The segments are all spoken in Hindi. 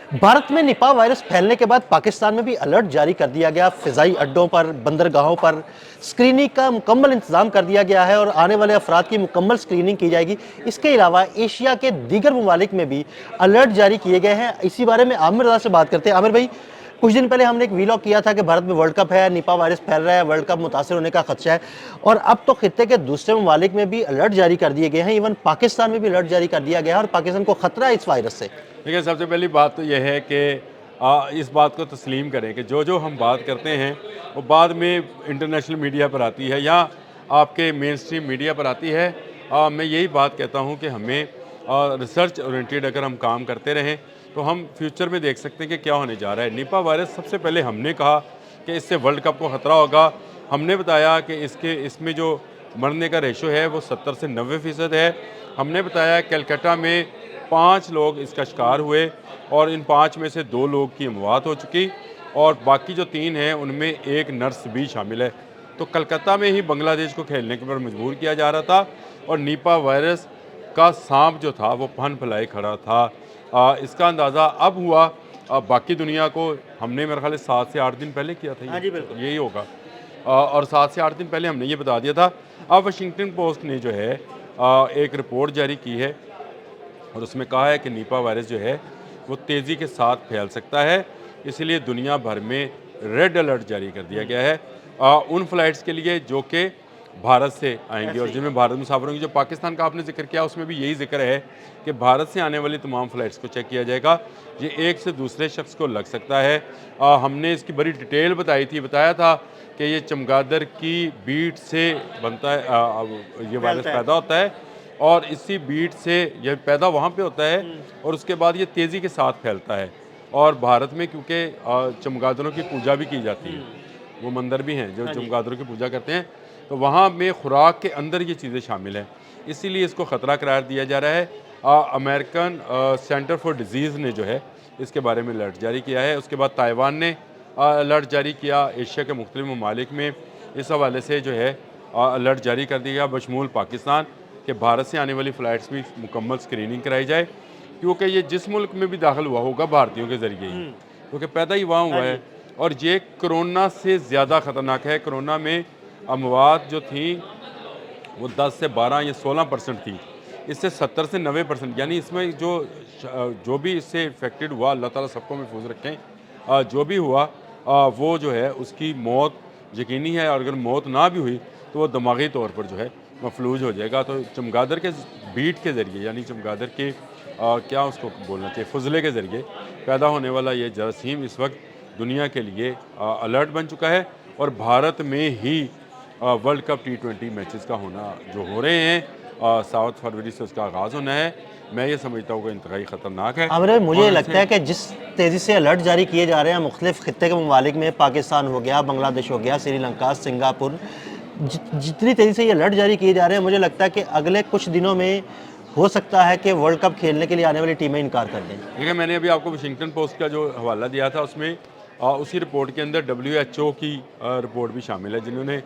भारत में निपाह वायरस फैलने के बाद पाकिस्तान में भी अलर्ट जारी कर दिया गया। फिजाई अड्डों पर, बंदरगाहों पर स्क्रीनिंग का मुकम्मल इंतजाम कर दिया गया है और आने वाले अफराद की मुकम्मल स्क्रीनिंग की जाएगी। इसके अलावा एशिया के दीगर ममालिक में भी अलर्ट जारी किए गए हैं। इसी बारे में आमिर रजा से बात करते हैं। आमिर भाई, कुछ दिन पहले हमने एक वीलॉग किया था कि भारत में वर्ल्ड कप है, निपाह वायरस फैल रहा है, वर्ल्ड कप मुतासर होने का खदशा है, और अब तो खित्ते के दूसरे ममालिक में भी अलर्ट जारी कर दिए गए हैं। इवन पाकिस्तान में भी अलर्ट जारी कर दिया गया है और पाकिस्तान को खतरा है इस वायरस से। देखिए, सबसे पहली बात तो यह है कि इस बात को तस्लीम करें कि जो जो हम बात करते हैं वो बाद में इंटरनेशनल मीडिया पर आती है या आपके मेन स्ट्रीम मीडिया पर आती है। मैं यही बात कहता हूँ कि हमें रिसर्च ओरिएंटेड अगर हम काम करते रहें तो हम फ्यूचर में देख सकते हैं कि क्या होने जा रहा है। निपा वायरस सबसे पहले हमने कहा कि इससे वर्ल्ड कप को ख़तरा होगा। हमने बताया कि इसमें जो मरने का रेशो है वो 70 से 90% है। हमने बताया कलकत्ता में 5 लोग इसका शिकार हुए और इन 5 में से 2 लोग की मौत हो चुकी और बाकी जो 3 हैं उनमें एक नर्स भी शामिल है। तो कलकत्ता में ही बांग्लादेश को खेलने के पर मजबूर किया जा रहा था और निपा वायरस का सांप जो था वो फन फैलाए खड़ा था। इसका अंदाज़ा अब हुआ। बाकी दुनिया को हमने मेरे ख्याल 7 से 8 दिन पहले किया था, हाँ जी, बिल्कुल। यही होगा। और 7 से 8 दिन पहले हमने ये बता दिया था। अब वाशिंगटन पोस्ट ने जो है एक रिपोर्ट जारी की है और उसमें कहा है कि निपा वायरस जो है वो तेज़ी के साथ फैल सकता है, इसलिए दुनिया भर में रेड अलर्ट जारी कर दिया गया है उन फ्लाइट्स के लिए जो कि भारत से आएंगे और जिनमें भारत मुसाफिरों की। जो पाकिस्तान का आपने जिक्र किया उसमें भी यही जिक्र है कि भारत से आने वाली तमाम फ़्लाइट्स को चेक किया जाएगा। ये एक से दूसरे शख्स को लग सकता है। हमने इसकी बड़ी डिटेल बताया था कि ये चमगादड़ की बीट से बनता है, ये वायरस पैदा होता है और इसी बीट से यह पैदा वहाँ पे होता है और उसके बाद ये तेज़ी के साथ फैलता है। और भारत में क्योंकि चमगादड़ों की पूजा भी की जाती है, वो मंदिर भी हैं जो हाँ जी। चमगादड़ों की पूजा करते हैं, तो वहाँ में खुराक के अंदर ये चीज़ें शामिल हैं, इसीलिए इसको ख़तरा करार दिया जा रहा है। अमेरिकन सेंटर फॉर डिजीज़ ने जो है इसके बारे में अलर्ट जारी किया है। उसके बाद ताइवान ने अलर्ट जारी किया। एशिया के मुख्तलिफ ममालिक में इस हवाले से जो है अलर्ट जारी कर दिया गया बशमूल पाकिस्तान कि भारत से आने वाली फ़्लाइट्स भी मुकम्मल स्क्रीनिंग कराई जाए, क्योंकि ये जिस मुल्क में भी दाखिल हुआ होगा भारतीयों के ज़रिए ही, क्योंकि पैदा ही वहाँ हुआ है। और ये कोरोना से ज़्यादा ख़तरनाक है। कोरोना में अमवात जो थी वो 10 से 12 या 16% थी, इससे 70 से 90%, यानी इसमें जो भी इससे इफ़ेक्टेड हुआ, अल्लाह ताला सबको महफूज रखें, जो भी हुआ वो जो है उसकी मौत यकीनी है और अगर मौत ना भी हुई तो वो दिमागी तौर पर जो है मफलूज हो जाएगा। तो चमगादड़ के बीट के ज़रिए, यानी चमगादड़ के क्या उसको बोलना चाहिए, फजले के ज़रिए पैदा होने वाला ये जरासीम इस वक्त दुनिया के लिए अलर्ट बन चुका है और भारत में ही वर्ल्ड कप T20 मैचेस का होना जो हो रहे हैं 7 फरवरी से उसका आगाज़ होना है। मैं ये समझता हूँ कि इंतहाई ख़तरनाक है। आमिर भाई, मुझे और लगता है कि जिस तेज़ी से अलर्ट जारी किए जा रहे हैं मुख्तलिफ खित्ते के ममालिक में, पाकिस्तान हो गया, बांग्लादेश हो गया, श्रीलंका, सिंगापुर, जितनी तेज़ी से ये अलर्ट जारी किए जा रहे हैं, मुझे लगता है कि अगले कुछ दिनों में हो सकता है कि वर्ल्ड कप खेलने के लिए आने वाली टीमें इनकार कर दें। देखिए, मैंने अभी आपको वाशिंगटन पोस्ट का जो हवाला दिया था उसमें उसी रिपोर्ट के अंदर WHO की रिपोर्ट भी शामिल है, जिन्होंने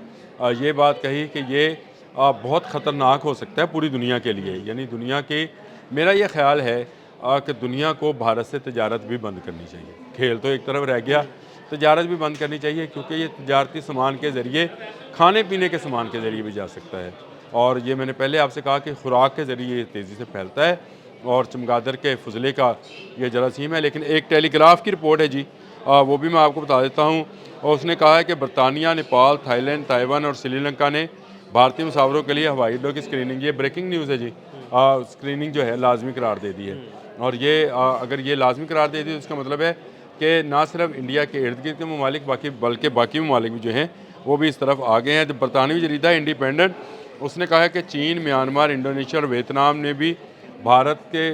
ये बात कही कि ये बहुत ख़तरनाक हो सकता है पूरी दुनिया के लिए। यानी दुनिया के, मेरा ये ख्याल है कि दुनिया को भारत से तजारत भी बंद करनी चाहिए। खेल तो एक तरफ रह गया, तजारत भी बंद करनी चाहिए, क्योंकि ये तजारती सामान के ज़रिए, खाने पीने के सामान के ज़रिए भी जा सकता है। और ये मैंने पहले आपसे कहा कि खुराक के ज़रिए ये तेज़ी से फैलता है और चमगादड़ के फजले का ये जरासीम है। लेकिन एक टेलीग्राफ की रिपोर्ट है जी, वो भी मैं आपको बता देता हूँ। और उसने कहा है कि बरतानिया, नेपाल, थाईलैंड, ताइवान और श्रीलंका ने भारतीय मुसाफिरों के लिए हवाई अड्डों की स्क्रीनिंग, ये ब्रेकिंग न्यूज़ है जी, स्क्रीनिंग जो है लाजमी करार दे दी है। और ये अगर ये लाजमी करार दे दी तो इसका मतलब है कि ना सिर्फ इंडिया के इर्द गिर्द के ममालिक बल्कि बाकी ममालिक भी जो हैं वो भी इस तरफ आ गए हैं। तो बरतानवी जरीदा इंडिपेंडेंट, उसने कहा है कि चीन, म्यांमार, इंडोनेशिया और वियतनाम ने भी भारत के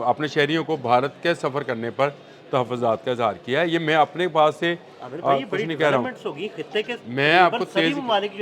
अपने शहरियों को भारत के सफ़र करने पर तहफ़्फ़ुज़ात का इज़हार किया है। ये मैं अपने पास से कुछ नहीं कह रहा हूँ। मैं आपको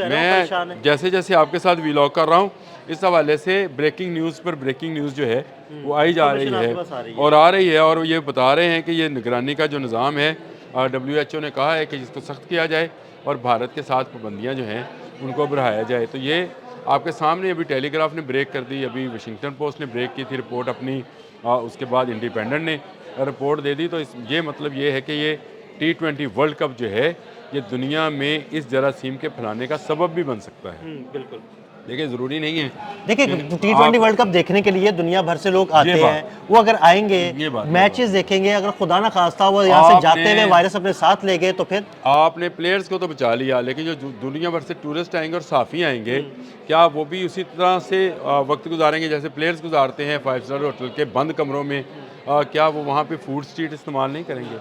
मैं जैसे जैसे आपके साथ व्लॉग कर रहा हूँ, इस हवाले से ब्रेकिंग न्यूज़ पर ब्रेकिंग न्यूज़ जो है वो आई जा रही है और आ रही है। और ये बता रहे हैं कि ये निगरानी का जो निज़ाम है, WHO ने कहा है कि जिसको सख्त किया जाए और भारत के साथ पाबंदियाँ जो हैं उनको बढ़ाया जाए। तो ये आपके सामने अभी टेलीग्राफ ने ब्रेक कर दी, अभी वाशिंगटन पोस्ट ने ब्रेक की थी रिपोर्ट अपनी, उसके बाद इंडिपेंडेंट ने। रिपोर्ट दे दी तो ये मतलब ये है कि ये T20 वर्ल्ड कप जो है ये दुनिया में इस जरासीम के फैलाने का सबब भी बन सकता है। बिल्कुल। देखिए ज़रूरी नहीं है देखिए कि T20 आप वर्ल्ड कप देखने के लिए दुनिया भर से लोग आते ये बात हैं, वो अगर आएंगे ये बात मैचेस देखेंगे, अगर खुदा ना खास्ता वो यहाँ से जाते हुए आपने वायरस अपने साथ ले गए तो फिर आपने प्लेयर्स को तो बचा लिया, लेकिन जो दुनिया भर से टूरिस्ट आएंगे और साफ़ी आएंगे, क्या वो भी उसी तरह से वक्त गुजारेंगे जैसे प्लेयर्स गुजारते हैं 5 स्टार होटल के बंद कमरों में? क्या वो वहाँ पे फूड स्ट्रीट इस्तेमाल नहीं करेंगे?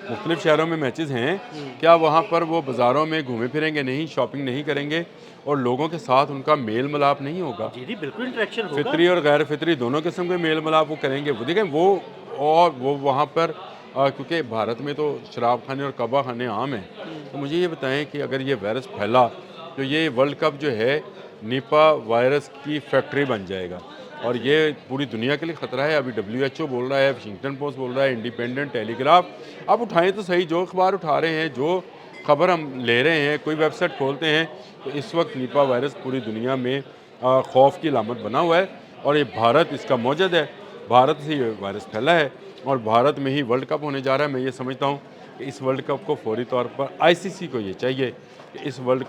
मुख्तलिफ शहरों में मैचेस हैं, क्या वहाँ पर वो बाज़ारों में घूमे फिरेंगे नहीं, शॉपिंग नहीं करेंगे और लोगों के साथ उनका मेल मिलाप नहीं होगा? जी जी बिल्कुल इंटरेक्शन होगा। फितरी और गैर फितरी दोनों किस्म के मेल मिलाप वो करेंगे। वो देखें वो और वो वहाँ पर क्योंकि भारत में तो शराब खाने और कबा खाने आम हैं, तो मुझे ये बताएं कि अगर ये वायरस फैला तो ये वर्ल्ड कप जो है निपा वायरस की फैक्ट्री बन जाएगा और ये पूरी दुनिया के लिए ख़तरा है। अभी WHO बोल रहा है, वाशिंगटन पोस्ट बोल रहा है, इंडिपेंडेंट, टेलीग्राफ, आप उठाएं तो सही, जो अखबार उठा रहे हैं, जो खबर हम ले रहे हैं, कोई वेबसाइट खोलते हैं तो इस वक्त निपा वायरस पूरी दुनिया में खौफ की अलामत बना हुआ है और ये भारत इसका मौजद है। भारत से ये वायरस फैला है और भारत में ही वर्ल्ड कप होने जा रहा है। मैं ये समझता हूँ कि इस वर्ल्ड कप को फौरी तौर पर ICC को ये चाहिए कि इस वर्ल्ड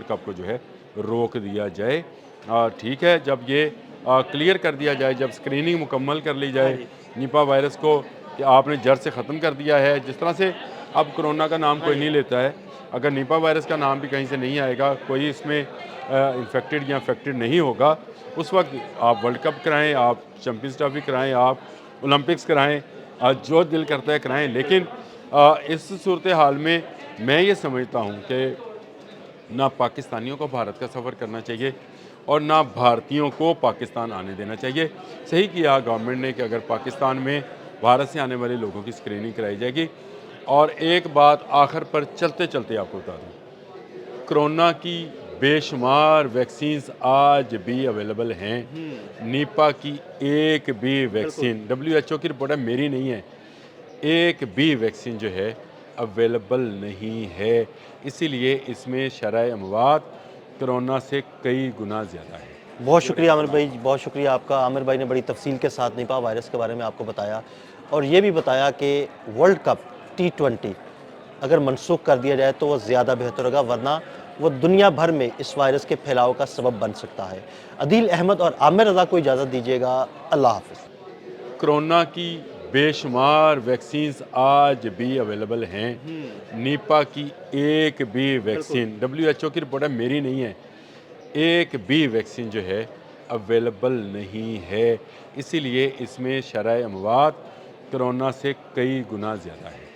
कप को जो है रोक दिया जाए। ठीक है, जब ये क्लियर कर दिया जाए, जब स्क्रीनिंग मुकम्मल कर ली जाए निपा वायरस को कि आपने जड़ से ख़त्म कर दिया है, जिस तरह से अब कोरोना का नाम कोई नहीं लेता है, अगर निपा वायरस का नाम भी कहीं से नहीं आएगा, कोई इसमें इन्फेक्टेड या अफेक्टेड नहीं होगा, उस वक्त आप वर्ल्ड कप कराएं, आप चैम्पियंस ट्रॉफी कराएं, आप ओलंपिक्स कराएं, जो दिल करता है कराएं। लेकिन इस सूरत हाल में मैं ये समझता हूँ कि ना पाकिस्तानियों को भारत का सफ़र करना चाहिए और ना भारतीयों को पाकिस्तान आने देना चाहिए। सही किया गवर्नमेंट ने कि अगर पाकिस्तान में भारत से आने वाले लोगों की स्क्रीनिंग कराई जाएगी। और एक बात आखिर पर चलते चलते आपको बता दूँ, कोरोना की बेशुमार वैक्सीन्स आज भी अवेलेबल हैं। निपा की एक भी वैक्सीन, WHO की रिपोर्ट है, मेरी नहीं है, एक भी वैक्सीन जो है अवेलेबल नहीं है। इसीलिए इसमें शरह अमवात कोरोना से कई गुना ज़्यादा है। बहुत शुक्रिया आमिर भाई, बहुत शुक्रिया आपका। आमिर भाई ने बड़ी तफसील के साथ निपा वायरस के बारे में आपको बताया और ये भी बताया कि वर्ल्ड कप T20 अगर मनसूख कर दिया जाए तो वो ज़्यादा बेहतर होगा, वरना वो दुनिया भर में इस वायरस के फैलाव का सबब बन सकता है। अदील अहमद और आमिर रज़ा को इजाज़त दीजिएगा। अल्लाह हाफ़िज़। कोरोना की बेशुमार वैक्सीन्स आज भी अवेलेबल हैं। निपा की एक भी वैक्सीन, WHO की रिपोर्ट है, मेरी नहीं है, एक भी वैक्सीन जो है अवेलेबल नहीं है। इसीलिए इसमें शरह अमवात कोरोना से कई गुना ज़्यादा है।